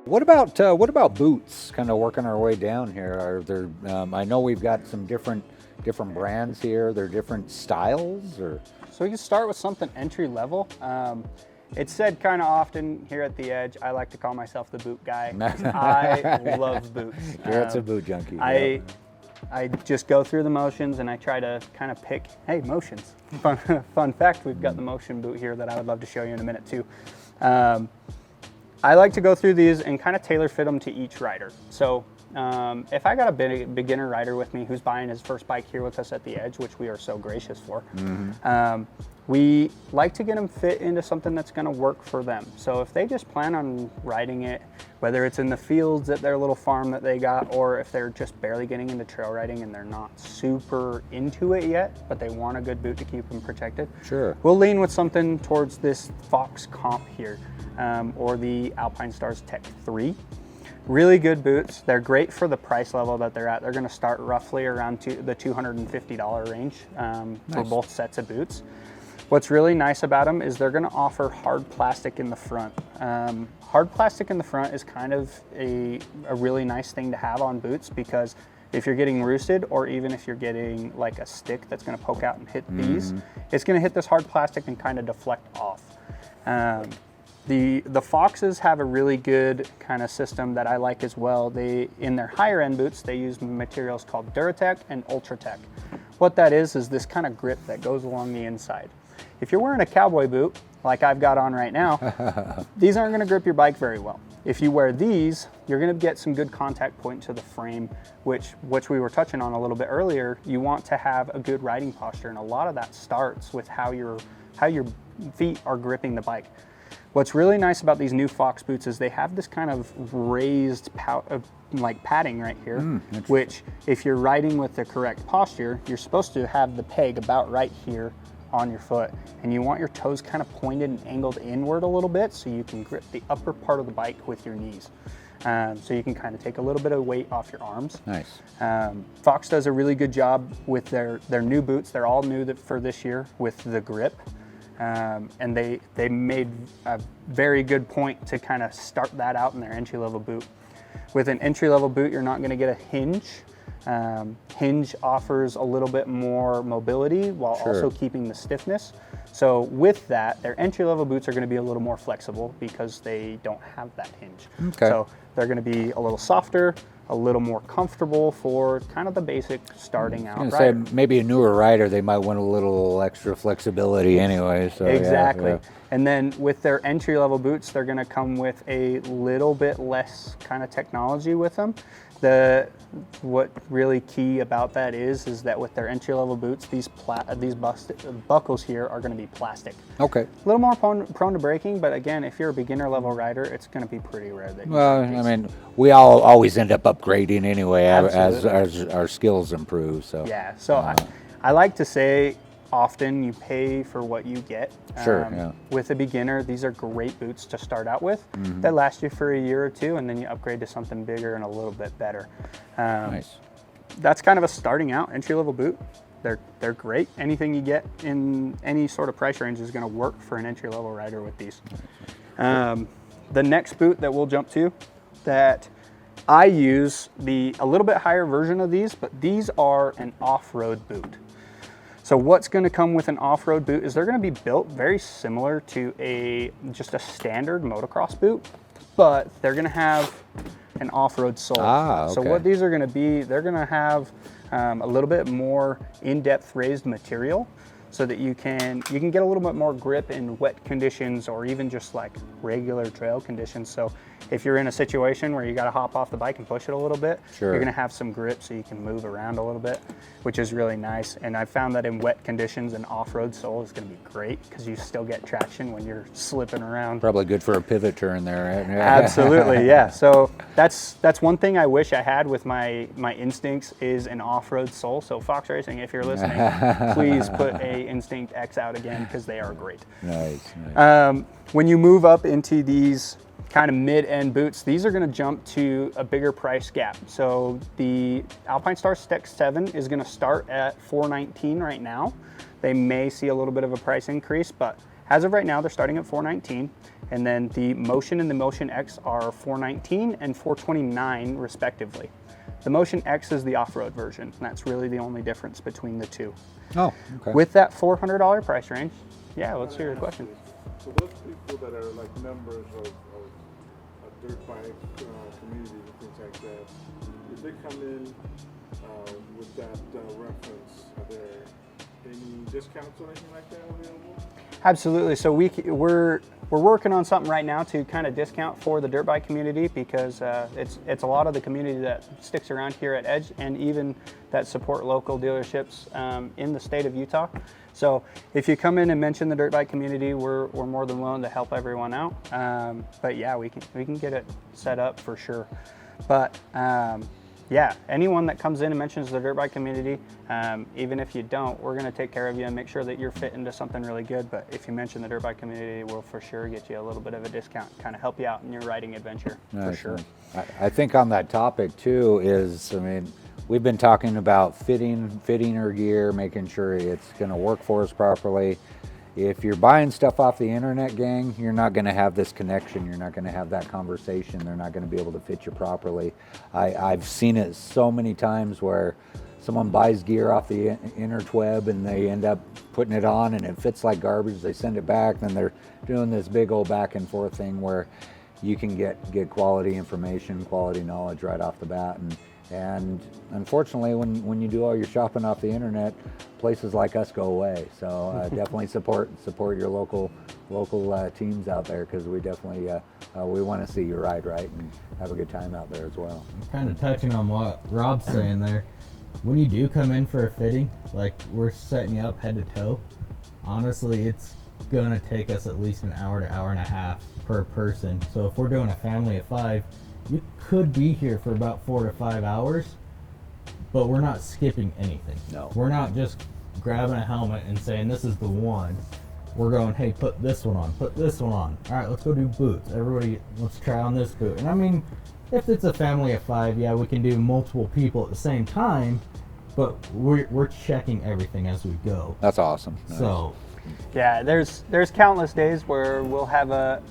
What about boots? Kind of working our way down here. Are there? I know we've got some different brands here. They're different styles, or So we can start with something entry level. It's said kind of often here at the Edge, I like to call myself the boot guy. I love boots. Garrett's a boot junkie. I just go through the motions and I try to kind of pick, hey, motions. Fun fact, we've got the motion boot here that I would love to show you in a minute too. I like to go through these and kind of tailor fit them to each rider. So if I got a beginner rider with me who's buying his first bike here with us at the Edge, which we are so gracious for, we like to get them fit into something that's going to work for them. So if they just plan on riding it, whether it's in the fields at their little farm that they got, or if they're just barely getting into trail riding and they're not super into it yet, but they want a good boot to keep them protected, sure, we'll lean with something towards this Fox Comp here, or the Alpine Stars Tech 3. Really good boots. They're great for the price level that they're at. They're going to start roughly around the $250 range for both sets of boots. What's really nice about them is they're going to offer hard plastic in the front. Hard plastic in the front is kind of a really nice thing to have on boots, because if you're getting roosted, or even if you're getting like a stick that's going to poke out and hit these, it's going to hit this hard plastic and kind of deflect off. The Foxes have a really good kind of system that I like as well. In their higher end boots, they use materials called Duratec and Ultratec. What that is this kind of grip that goes along the inside. If you're wearing a cowboy boot, like I've got on right now, these aren't going to grip your bike very well. If you wear these, you're going to get some good contact point to the frame, which we were touching on a little bit earlier. You want to have a good riding posture, and a lot of that starts with how your feet are gripping the bike. What's really nice about these new Fox boots is they have this kind of raised like padding right here, which if you're riding with the correct posture, you're supposed to have the peg about right here on your foot, and you want your toes kind of pointed and angled inward a little bit so you can grip the upper part of the bike with your knees. So you can kind of take a little bit of weight off your arms. Nice. Fox does a really good job with their new boots. They're all new for this year with the grip. And they made a very good point to kind of start that out in their entry-level boot. With an entry-level boot, you're not going to get a hinge. Hinge offers a little bit more mobility while also keeping the stiffness. So with that, their entry-level boots are going to be a little more flexible because they don't have that hinge. Okay. So they're going to be a little softer, a little more comfortable for kind of the basic starting out rider. Say maybe a newer rider, they might want a little extra flexibility anyway. So exactly. Yeah. And then with their entry-level boots, they're going to come with a little bit less kind of technology with them. What really key about that is that with their entry-level boots, these buckles here are going to be plastic. Okay. A little more prone to breaking, but again, if you're a beginner-level rider, it's going to be pretty rare that you I mean, we all always end up upgrading anyway as our skills improve. So yeah. So I like to say, often you pay for what you get. Sure, yeah. With a beginner, these are great boots to start out with that last you for a year or two, and then you upgrade to something bigger and a little bit better. Nice. That's kind of a starting out entry-level boot. They're great. Anything you get in any sort of price range is going to work for an entry-level rider with these. The next boot that we'll jump to, that I use a little bit higher version of these, but these are an off-road boot. So what's going to come with an off-road boot is they're going to be built very similar to just a standard motocross boot, but they're going to have an off-road sole. Okay. So what these are going to be, they're going to have a little bit more in-depth raised material so that you can get a little bit more grip in wet conditions or even just like regular trail conditions. So if you're in a situation where you got to hop off the bike and push it a little bit, you're going to have some grip so you can move around a little bit, which is really nice. And I found that in wet conditions, an off-road sole is going to be great because you still get traction when you're slipping around. Probably good for a pivot turn there. Right? Absolutely, yeah. So that's one thing I wish I had with my Instincts is an off-road sole. So Fox Racing, if you're listening, please put a Instinct X out again because they are great. Nice. When you move up into these kind of mid-end boots, these are going to jump to a bigger price gap. So the Alpine Stars Tech 7 is going to start at $419 right now. They may see a little bit of a price increase, but As of right now, they're starting at $419, and then the Motion and the Motion X are $419 and $429 respectively. The Motion X is the off-road version, and that's really the only difference between the two. Oh, okay. With that $400 price range, yeah, let's hear your question. So those people that are like members of a dirt bike community and things like that, if they come in with that reference, are there any discounts or anything like that available? Absolutely. So we're working on something right now to kind of discount for the dirt bike community, because it's a lot of the community that sticks around here at Edge, and even that support local dealerships in the state of Utah. So if you come in and mention the dirt bike community, we're more than willing to help everyone out. But yeah, we can get it set up for sure. But yeah, anyone that comes in and mentions the dirt bike community, even if you don't, we're going to take care of you and make sure that you're fit into something really good. But if you mention the dirt bike community, we'll for sure get you a little bit of a discount, kind of help you out in your riding adventure, for sure. I think on that topic too is, I mean, we've been talking about fitting our gear, making sure it's going to work for us properly. If you're buying stuff off the internet, gang, you're not going to have this connection. You're not going to have that conversation. They're not going to be able to fit you properly. I've seen it so many times where someone buys gear off the interweb and they end up putting it on and it fits like garbage. They send it back, then they're doing this big old back and forth thing where you can get quality information, quality knowledge right off the bat. And unfortunately, when you do all your shopping off the internet, places like us go away. So definitely support your local teams out there, because we definitely we want to see you ride right and have a good time out there as well. Kind of touching on what Rob's saying there, when you do come in for a fitting, like we're setting you up head to toe, honestly, it's gonna take us at least an hour to hour and a half per person. So if we're doing a family of 5, you could be here for about 4 to 5 hours, but we're not skipping anything. No. We're not just grabbing a helmet and saying this is the one. We're going, hey, put this one on, put this one on. All right, let's go do boots. Everybody, let's try on this boot. And I mean, if it's a family of 5, yeah, we can do multiple people at the same time, but we're checking everything as we go. That's awesome. So, Yeah, there's countless days where we'll have a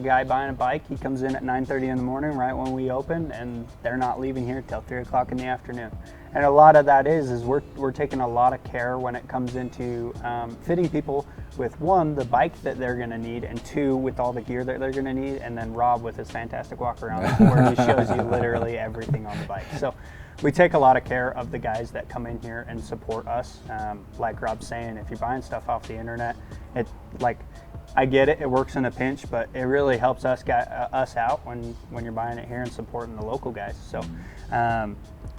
guy buying a bike. He comes in at 9:30 in the morning, right when we open, and they're not leaving here till 3 o'clock in the afternoon. And a lot of that is we're taking a lot of care when it comes into fitting people with, 1, the bike that they're going to need, and 2, with all the gear that they're going to need, and then Rob with his fantastic walk around where he shows you literally everything on the bike. So we take a lot of care of the guys that come in here and support us. Like Rob's saying, if you're buying stuff off the internet, I get it, it works in a pinch, but it really helps us out when you're buying it here and supporting the local guys. So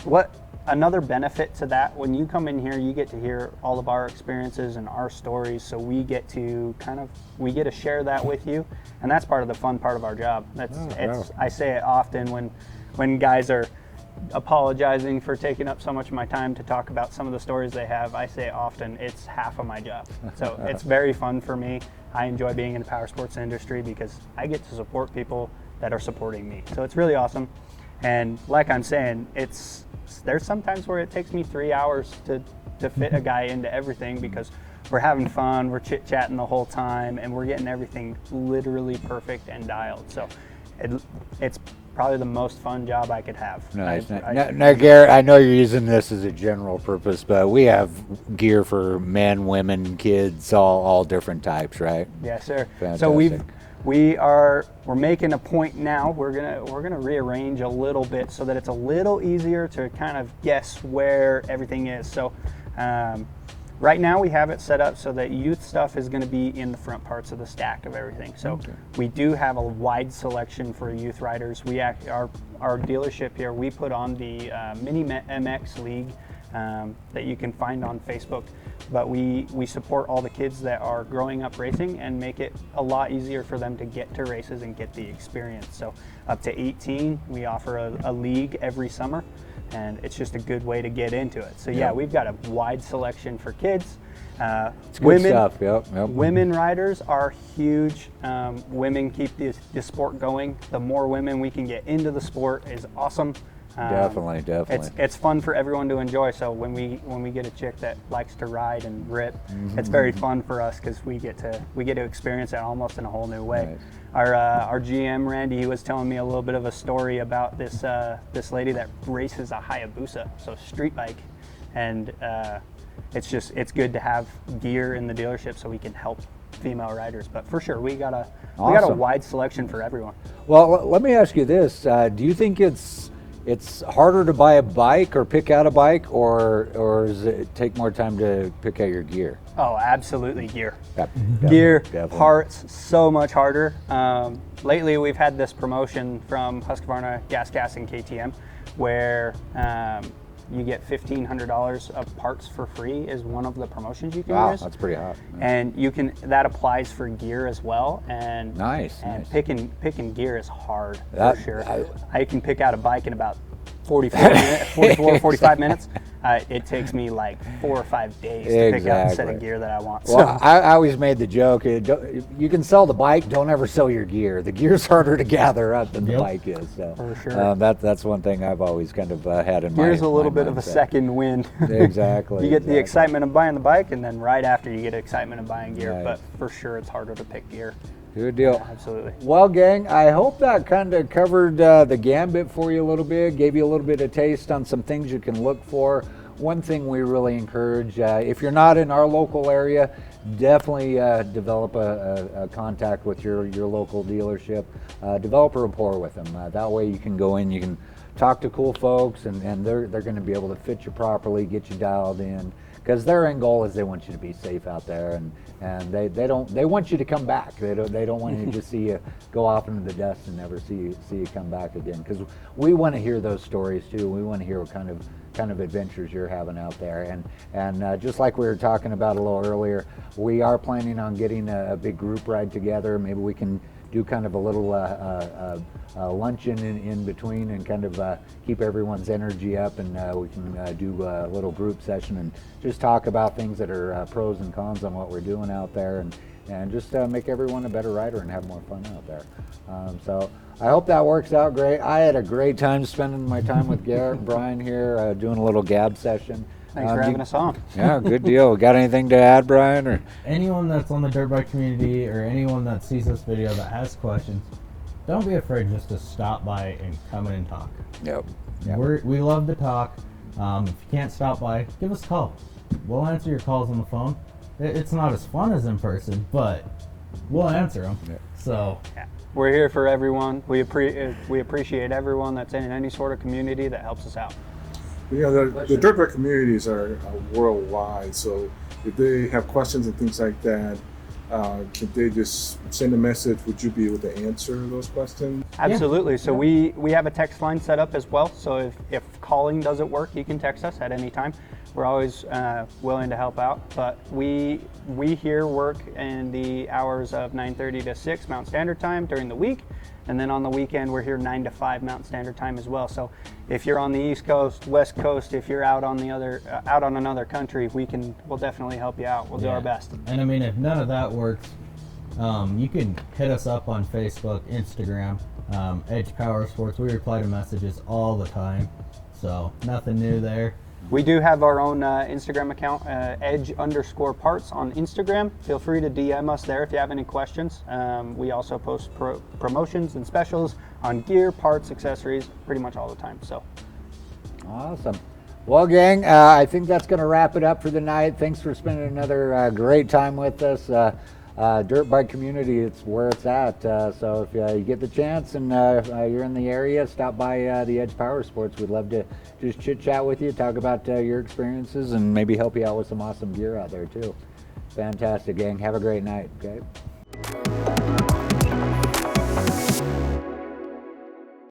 what another benefit to that, when you come in here, you get to hear all of our experiences and our stories, so we get to share that with you, and that's part of the fun part of our job. I say it often when guys are apologizing for taking up so much of my time to talk about some of the stories they have. I say often it's half of my job. So it's very fun for me. I enjoy being in the power sports industry because I get to support people that are supporting me. So it's really awesome. And like I'm saying, there's sometimes where it takes me 3 hours to fit a guy into everything, because we're having fun, we're chit-chatting the whole time, and we're getting everything literally perfect and dialed. So it's probably the most fun job I could have. Nice. Now, Garrett, I know you're using this as a general purpose, but we have gear for men, women, kids, all different types, right? Yes, sir. Fantastic. So we're making a point now. We're gonna rearrange a little bit so that it's a little easier to kind of guess where everything is. So right now we have it set up so that youth stuff is going to be in the front parts of the stack of everything. So we do have a wide selection for youth riders. Our dealership here, we put on the Mini MX League that you can find on Facebook. But we support all the kids that are growing up racing and make it a lot easier for them to get to races and get the experience. So up to 18, we offer a league every summer, and it's just a good way to get into it. So yeah, we've got a wide selection for kids. It's good stuff. Yep. Women riders are huge. Women keep the sport going. The more women we can get into the sport is awesome. Definitely. It's fun for everyone to enjoy. So when we get a chick that likes to ride and rip, it's very fun for us because we get to experience it almost in a whole new way. Nice. Our GM Randy, he was telling me a little bit of a story about this lady that races a Hayabusa, so street bike, and it's good to have gear in the dealership so we can help female riders. But for sure, we got a Awesome. wide selection for everyone. Well, let me ask you this: do you think it's harder to buy a bike or pick out a bike, or does it take more time to pick out your gear? Oh, absolutely, gear. Gear, Parts, so much harder. Lately, we've had this promotion from Husqvarna Gas and KTM, where you get $1,500 of parts for free is one of the promotions you can Wow, use. that's pretty hot. And that applies for gear as well. And Nice. picking gear is hard That- for sure. I can pick out a bike in about 45 minutes. It takes me like 4 or 5 days to pick out the set Exactly. of gear that I want. Well, I always made the joke, you can sell the bike, don't ever sell your gear. The gear's harder to gather up than the bike is. So, For sure. that's one thing I've always kind of had in mind. Gear's a little bit of a second wind. Exactly. You get the exactly. excitement of buying the bike, and then right after you get excitement of buying gear. Right. But for sure, it's harder to pick gear. Good deal. Yeah, absolutely. Well, gang, I hope that kind of covered the gambit for you a little bit, gave you a little bit of taste on some things you can look for. One thing we really encourage, if you're not in our local area, definitely develop a contact with your local dealership. Develop a rapport with them. That way you can go in, you can talk to cool folks, and they're going to be able to fit you properly, get you dialed in. Because their end goal is they want you to be safe out there, and they want you to come back. They don't want you to just see you go off into the dust and never see you come back again. Because we want to hear those stories too. We want to hear what kind of adventures you're having out there. And just like we were talking about a little earlier, we are planning on getting a big group ride together. Maybe we can do kind of a little luncheon in between and kind of keep everyone's energy up, and we can do a little group session and just talk about things that are pros and cons on what we're doing out there, and just make everyone a better rider and have more fun out there. So I hope that works out great. I had a great time spending my time with Garrett and Brian here doing a little gab session. Thanks for having us on. Yeah, good deal. Got anything to add, Brian? Or Anyone that's on the dirt bike community or anyone that sees this video that has questions, don't be afraid just to stop by and come in and talk. Yep. We love to talk. If you can't stop by, give us a call. We'll answer your calls on the phone. It's not as fun as in person, but we'll answer them. Yeah. So Yeah. We're here for everyone. We appreciate everyone that's in any sort of community that helps us out. You know, the dirt bike communities are worldwide, so if they have questions and things like that, could they just send a message? Would you be able to answer those questions? Absolutely. So we have a text line set up as well. So if calling doesn't work, you can text us at any time. We're always willing to help out. But we here work in the hours of 9:30 to 6 Mountain Standard Time during the week. And then on the weekend, we're here 9 to 5 Mountain Standard Time as well. So if you're on the East Coast, West Coast, if you're out on another country, we'll definitely help you out. We'll do our best. And I mean, if none of that works, you can hit us up on Facebook, Instagram, Edge Power Sports. We reply to messages all the time, so nothing new there. We do have our own Instagram account, Edge_Parts on Instagram. Feel free to DM us there if you have any questions. We also post promotions and specials on gear, parts, accessories, pretty much all the time. So, awesome. Well, gang, I think that's going to wrap it up for the night. Thanks for spending another great time with us. Dirt bike community, it's where it's at. So if you get the chance and you're in the area, stop by the Edge Power Sports. We'd love to just chit chat with you, talk about your experiences, and maybe help you out with some awesome gear out there too. Fantastic, gang. Have a great night. Okay.